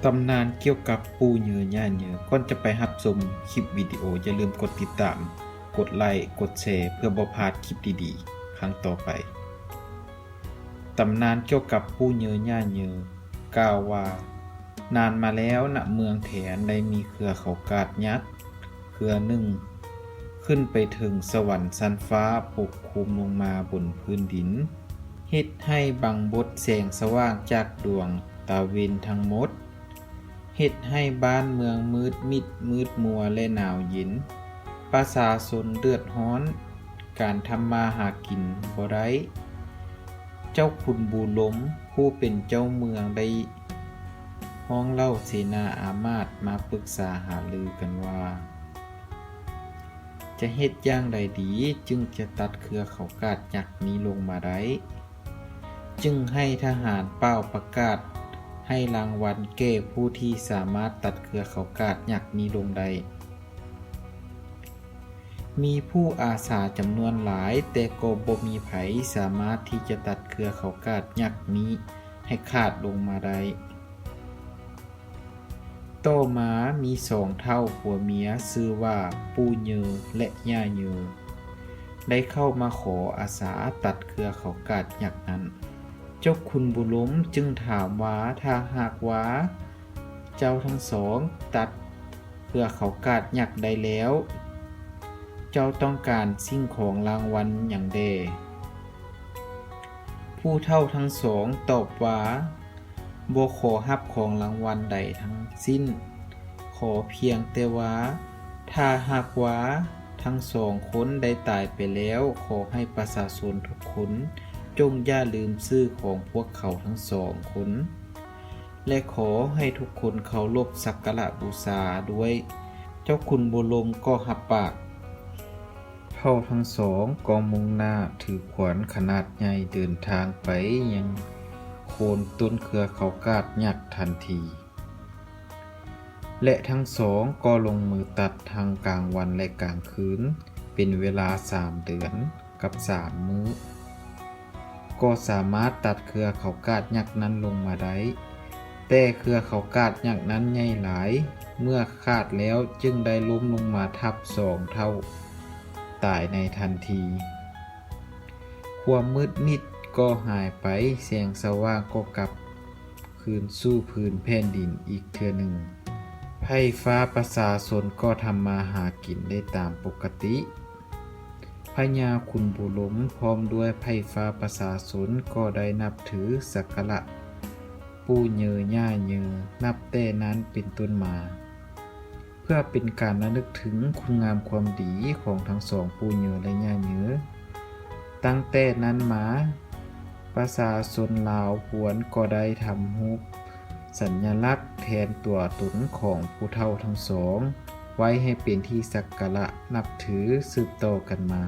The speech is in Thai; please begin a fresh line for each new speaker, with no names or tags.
ตำนานเกี่ยวกับปู่เหยือญ่าเหยือก่อนจะไปรับชมคลิปวิดีโออย่าลืมกดติดตามกดไลค์กดแชร์เพื่อบ่พลาดคลิปดีๆครั้งต่อไปตำนานเกี่ยวกับปู่เหยือญ่าเหยือกล่าวว่านานมาแล้วณเมืองแถนได้มีเครือเขากาดยักษ์เครือหนึ่งขึ้นไปถึงสวรรค์ชั้นฟ้าปกคลุมลงมาบนพื้นดินเฮ็ดให้บังบดแสงสว่างจากดวงตาเวนทั้งหมดเฮ็ดให้บ้านเมืองมืดมิดมืดมัวและหนาวเย็นประชาชนเดือดร้อนการทำมาหากินบ่ได้เจ้าขุนบูหลมผู้เป็นเจ้าเมืองได้ห้องเล่าเสนาอามาตย์มาปรึกษาหารือกันว่าจะเฮ็ดอย่างใดดีจึงจะตัดเครือเขากาดยักษ์นี้ลงมาได้จึงให้ทหารเป้าประกาศให้รางวัลแก่ผู้ที่สามารถตัดเครือเขากาดยักษ์นี้ลงได้มีผู้อาสาจำนวนหลายแต่ก็บ่มีไผสามารถที่จะตัดเครือเขากาดยักษ์นี้ให้ขาดลงมาได้ต่อมามี2เท่าผัวเมียชื่อว่าปู่เหยือและย่าเหยือได้เข้ามาขออาสาตัดเครือเขากาดยักษ์นั้นเจ้าคุณบุหลมจึงถามว่าถ้าหากว่าเจ้าทั้งสองตัดเครือเขากาดยักษ์ได้แล้วเจ้าต้องการสิ่งของรางวัลหยังแดผู้เฒ่าทั้งสองตอบว่าบ่ขอรับของรางวัลใดทั้งสิ้นขอเพียงแต่ว่าถ้าหากว่าทั้งสองคนได้ตายไปแล้วขอให้ประชาชนทุกคนจงอย่าลืมชื่อของพวกเขาทั้งสองคนและขอให้ทุกคนเคารพสักการะบูชาด้วยเจ้าคุณบุหลมก็รับปากเท่าทั้งสองก็มุ่งหน้าถือขวานขนาดใหญ่เดินทางไปยังโคนต้นเครือเขากาดยักษ์ทันทีและทั้งสองก็ลงมือตัดทางกลางวันและกลางคืนเป็นเวลา3 เดือนกับ3 มื้อก็สามารถตัดเครือเขากาดยักษ์นั้นลงมาได้แต่เครือเขากาดยักษ์นั้นใหญ่หลายเมื่อขาดแล้วจึงได้ล้มลงมาทับ2 เท่าตายในทันทีความมืดมิดก็หายไปแสงสว่างก็กลับคืนสู่พื้นแผ่นดินอีกเทื่อหนึ่งไผฟ้าประชาชนก็ทำมาหากินได้ตามปกติพญาขุนบุหลมพร้อมด้วยไผฟ้าประชาชนก็ได้นับถือสักการะปู่เหยือย่าเหยือนับแต่นั้นเป็นต้นมาเพื่อเป็นการระลึกถึงคุณงามความดีของทั้งสองปู่เหยือและย่าเหยือตั้งแต่นั้นมาประชาชนลาวพวนก็ได้ทำรูปสัญลักษณ์แทนตัวตนของผู้เฒ่าทั้งสองไว้ให้เป็นที่สักการะนับถือสืบต่อกันมา